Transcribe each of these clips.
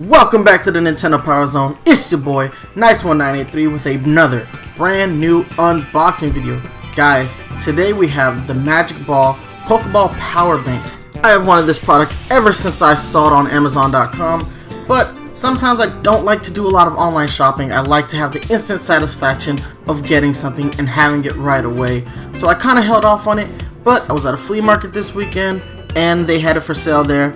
Welcome back to the Nintendo PowerZone. It's your boy, Nice1983 with another brand new unboxing video. Guys, today we have the Magic Ball Pokeball Power Bank. I have wanted this product ever since I saw it on Amazon.com, but sometimes I don't like to do a lot of online shopping. I like to have the instant satisfaction of getting something and having it right away. So I kind of held off on it, but I was at a flea market this weekend and they had it for sale there.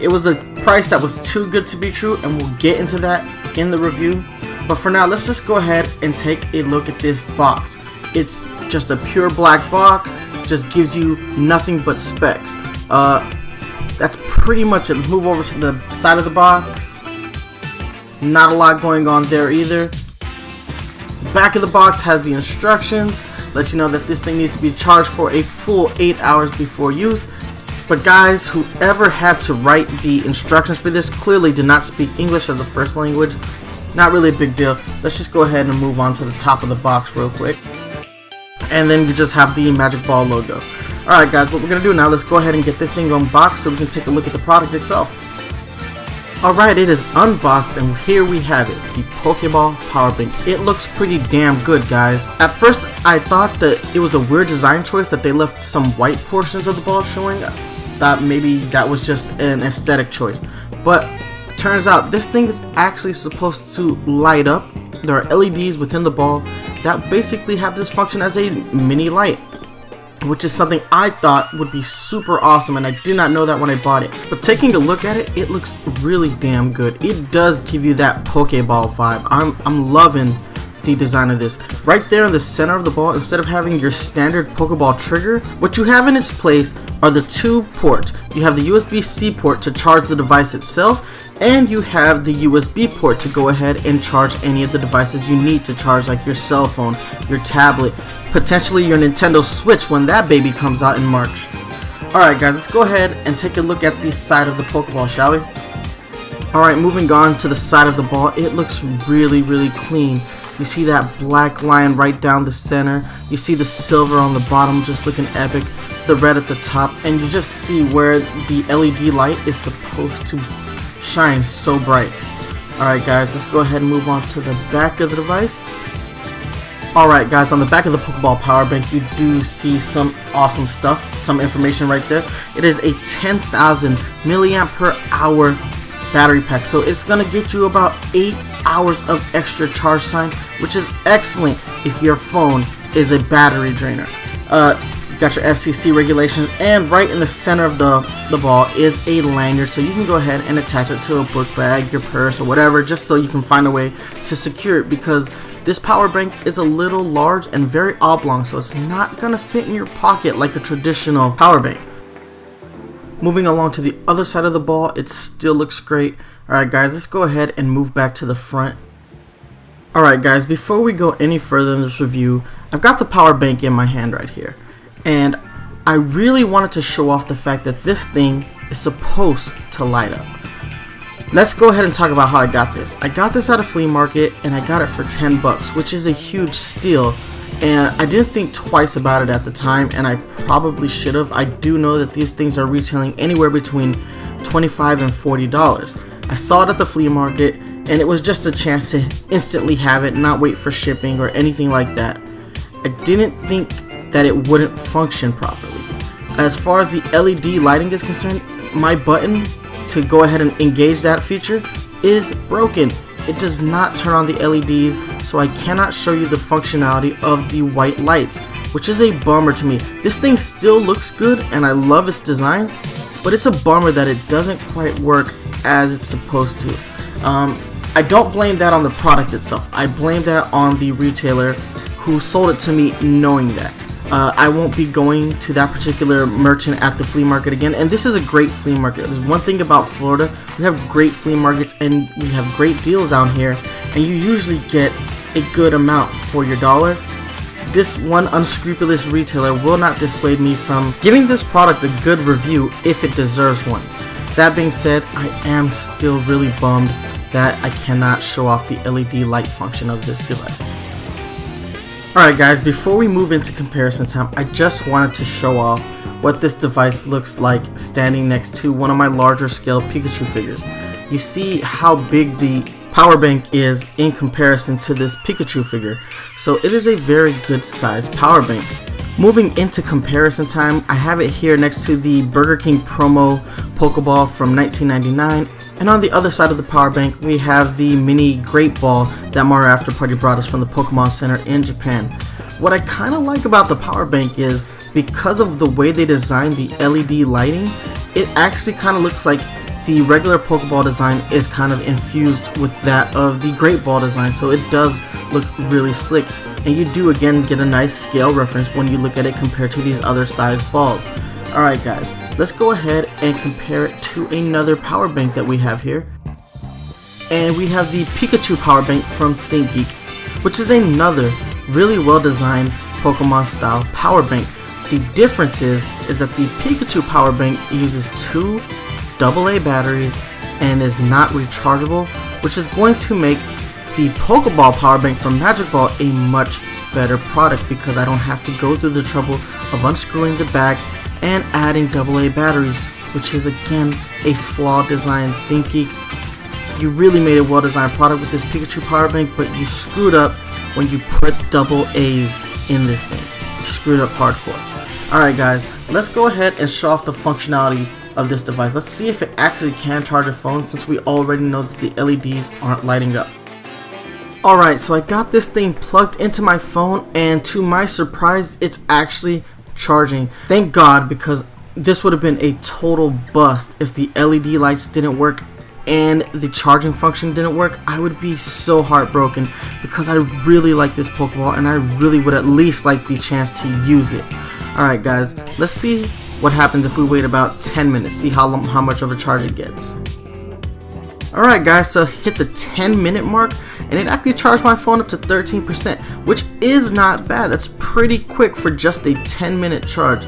It was a price that was too good to be true, and we'll get into that in the review. But for now, let's just go ahead and take a look at this box. It's just a pure black box, just gives you nothing but specs. That's pretty much it. Let's move over to the side of the box. Not a lot going on there either. The back of the box has the instructions, lets you know that this thing needs to be charged for a full 8 hours before use. But guys, whoever had to write the instructions for this clearly did not speak English as a first language. Not really a big deal. Let's just go ahead and move on to the top of the box real quick. And then you just have the Magic Ball logo. Alright guys, what we're going to do now, let's go ahead and get this thing unboxed so we can take a look at the product itself. Alright, it is unboxed and here we have it, the Pokeball Power Bank. It looks pretty damn good, guys. At first, I thought that it was a weird design choice that they left some white portions of the ball showing. Thought maybe that was just an aesthetic choice, but turns out this thing is actually supposed to light up. There are LEDs within the ball that basically have this function as a mini light, which is something I thought would be super awesome, and I did not know that when I bought it. But taking a look at it, it looks really damn good. It does give you that Pokeball vibe. I'm loving the design of this. Right there in the center of the ball, instead of having your standard Pokeball trigger, what you have in its place are the two ports. You have the USB-C port to charge the device itself, and you have the USB port to go ahead and charge any of the devices you need to charge, like your cell phone, your tablet, potentially your Nintendo Switch when that baby comes out in March. Alright guys, let's go ahead and take a look at the side of the Pokeball, shall we? Alright, moving on to the side of the ball, it looks really clean. You see that black line right down the center. You see the silver on the bottom just looking epic. The red at the top. And you just see where the LED light is supposed to shine so bright. Alright guys, let's go ahead and move on to the back of the device. Alright guys, on the back of the Pokeball Power Bank you do see some awesome stuff. Some information right there. It is a 10,000 milliamp per hour battery pack, so it's gonna get you about 8 hours of extra charge time, which is excellent if your phone is a battery drainer. You got your FCC regulations, and right in the center of the ball is a lanyard, so you can go ahead and attach it to a book bag, your purse, or whatever, just so you can find a way to secure it, because this power bank is a little large and very oblong, so it's not gonna fit in your pocket like a traditional power bank. Moving along to the other side of the ball, it still looks great. Alright guys, let's go ahead and move back to the front. Alright guys, before we go any further in this review, I've got the power bank in my hand right here. And I really wanted to show off the fact that this thing is supposed to light up. Let's go ahead and talk about how I got this. I got this at a flea market and I got it for 10 bucks, which is a huge steal. And I didn't think twice about it at the time, and I probably should have. I do know that these things are retailing anywhere between $25 and $40. I saw it at the flea market, and it was just a chance to instantly have it, not wait for shipping or anything like that. I didn't think that it wouldn't function properly. As far as the LED lighting is concerned, my button to go ahead and engage that feature is broken. It does not turn on the LEDs, so I cannot show you the functionality of the white lights, which is a bummer to me. This thing still looks good and I love its design, but it's a bummer that it doesn't quite work as it's supposed to. I don't blame that on the product itself. I blame that on the retailer who sold it to me knowing that. I won't be going to that particular merchant at the flea market again, and this is a great flea market. There's one thing about Florida, we have great flea markets and we have great deals down here, and you usually get a good amount for your dollar. This one unscrupulous retailer will not dissuade me from giving this product a good review if it deserves one. That being said, I am still really bummed that I cannot show off the LED light function of this device. Alright guys, before we move into comparison time, I just wanted to show off what this device looks like standing next to one of my larger scale Pikachu figures. You see how big the power bank is in comparison to this Pikachu figure, so it is a very good sized power bank. Moving into comparison time, I have it here next to the Burger King promo Pokeball from 1999, and on the other side of the power bank we have the mini Great Ball that Mario After Party brought us from the Pokemon Center in Japan. What I kind of like about the power bank is because of the way they designed the LED lighting, it actually kind of looks like the regular Pokeball design is kind of infused with that of the Great Ball design, so it does look really slick, and you do again get a nice scale reference when you look at it compared to these other sized balls. Alright guys, let's go ahead and compare it to another power bank that we have here. And we have the Pikachu power bank from ThinkGeek, which is another really well designed Pokemon style power bank. The difference is that the Pikachu power bank uses two AA batteries and is not rechargeable, which is going to make the Pokeball power bank from Magic Ball a much better product because I don't have to go through the trouble of unscrewing the back and adding AA batteries, which is again a flawed design. ThinkGeek, you really made a well designed product with this Pikachu power bank, but you screwed up when you put AA's in this thing. You screwed up hardcore. Alright guys, let's go ahead and show off the functionality of this device. Let's see if it actually can charge a phone, since we already know that the LEDs aren't lighting up. Alright, so I got this thing plugged into my phone, and to my surprise it's actually charging. Thank God, because this would have been a total bust if the LED lights didn't work and the charging function didn't work. I would be so heartbroken because I really like this Pokeball and I really would at least like the chance to use it. Alright guys, let's see what happens if we wait about 10 minutes, see how much of a charge it gets. Alright guys, so hit the 10-minute mark and it actually charged my phone up to 13%, which is not bad. That's pretty quick for just a 10-minute charge.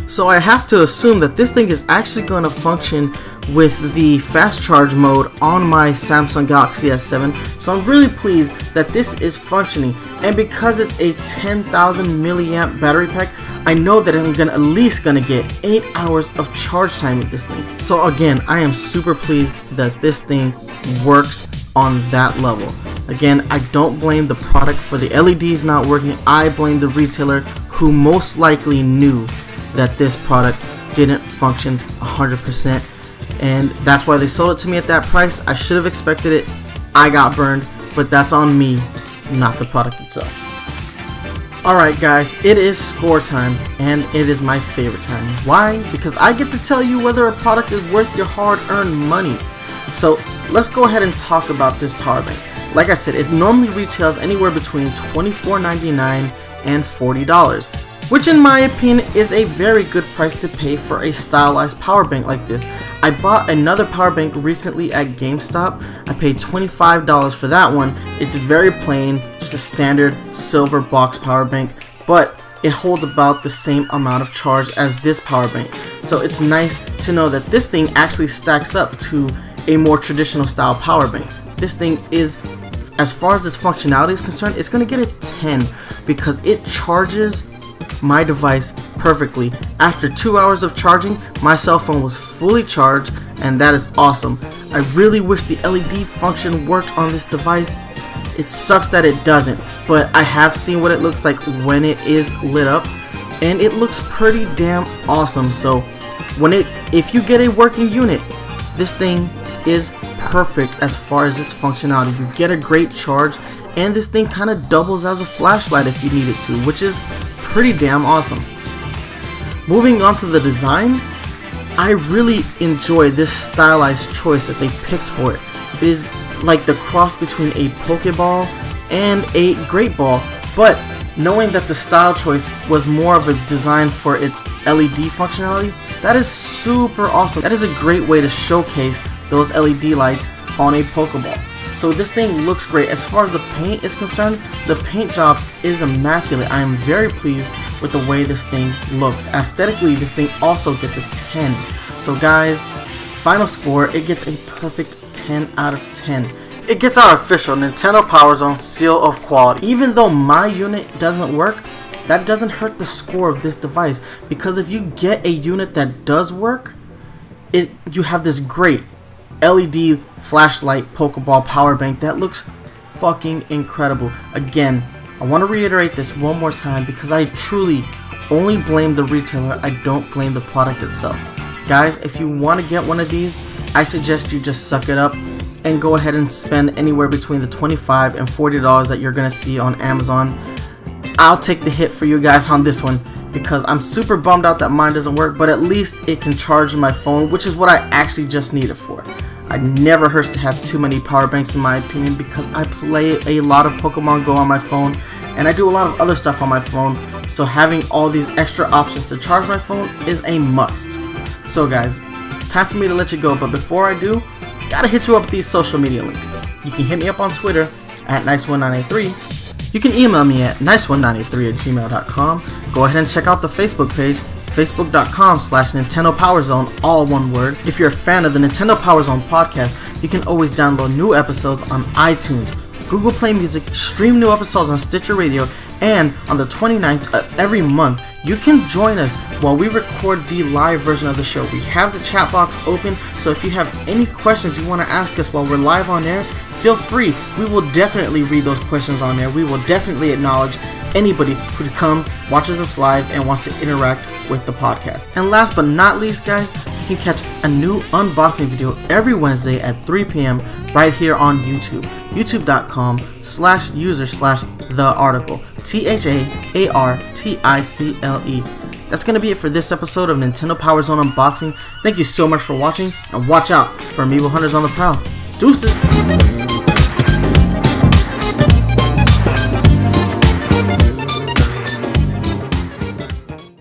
So I have to assume that this thing is actually going to function with the fast charge mode on my Samsung Galaxy S7. So I'm really pleased that this is functioning, and because it's a 10,000 milliamp battery pack, I know that I'm at least gonna get 8 hours of charge time with this thing. So again, I am super pleased that this thing works on that level. Again, I don't blame the product for the LEDs not working. I blame the retailer, who most likely knew that this product didn't function 100%, and that's why they sold it to me at that price. I should have expected it. I got burned, but that's on me, not the product itself. Alright guys, it is score time, and it is my favorite time. Why? Because I get to tell you whether a product is worth your hard-earned money. So let's go ahead and talk about this power bank. Like I said, it normally retails anywhere between $24.99 and $40, which in my opinion is a very good price to pay for a stylized power bank like this. I bought another power bank recently at GameStop. I paid $25 for that one. It's very plain, just a standard silver box power bank, but it holds about the same amount of charge as this power bank. So it's nice to know that this thing actually stacks up to a more traditional style power bank. This thing is, as far as its functionality is concerned, it's going to get a 10 because it charges my device perfectly. After 2 hours of charging, my cell phone was fully charged, and that is awesome. I really wish the LED function worked on this device. It sucks that it doesn't, but I have seen what it looks like when it is lit up, and it looks pretty damn awesome. So if you get a working unit, this thing is perfect as far as its functionality. You get a great charge, and this thing kind of doubles as a flashlight if you need it to, which is pretty damn awesome. Moving on to the design, I really enjoy this stylized choice that they picked for it. It is like the cross between a Pokeball and a Great Ball, but knowing that the style choice was more of a design for its LED functionality, that is super awesome. That is a great way to showcase those LED lights on a Pokeball. So this thing looks great. As far as the paint is concerned, the paint job is immaculate. I am very pleased with the way this thing looks. Aesthetically, this thing also gets a 10. So guys, final score, it gets a perfect 10 out of 10. it gets our official Nintendo PowerZone seal of quality. Even though my unit doesn't work, that doesn't hurt the score of this device, because if you get a unit that does work, you have this great LED flashlight Pokeball power bank that looks fucking incredible. Again, I want to reiterate this one more time because I truly only blame the retailer. I don't blame the product itself. Guys, if you want to get one of these, I suggest you just suck it up and go ahead and spend anywhere between the $25 and $40 that you're gonna see on Amazon. I'll take the hit for you guys on this one because I'm super bummed out that mine doesn't work, but at least it can charge my phone, which is what I actually just need it for. It never hurts to have too many power banks in my opinion, because I play a lot of Pokemon Go on my phone and I do a lot of other stuff on my phone, so having all these extra options to charge my phone is a must. So guys, it's time for me to let you go, but before I do, gotta hit you up with these social media links. You can hit me up on Twitter at nice1983. You can email me at nice1983@gmail.com. Go ahead and check out the Facebook page, facebook.com/Nintendo PowerZone, all one word. If you're a fan of the Nintendo PowerZone podcast, you can always download new episodes on iTunes, Google Play Music, stream new episodes on Stitcher Radio, and on the 29th of every month, you can join us while we record the live version of the show. We have the chat box open, so if you have any questions you want to ask us while we're live on air, feel free. We will definitely read those questions on there. We will definitely acknowledge anybody who comes, watches us live, and wants to interact with the podcast. And last but not least, guys, you can catch a new unboxing video every Wednesday at 3 p.m. right here on YouTube. youtube.com/user/thearticle. THAARTICLE. That's going to be it for this episode of Nintendo PowerZone Unboxing. Thank you so much for watching, and watch out for Amiibo Hunters on the prowl. Deuces!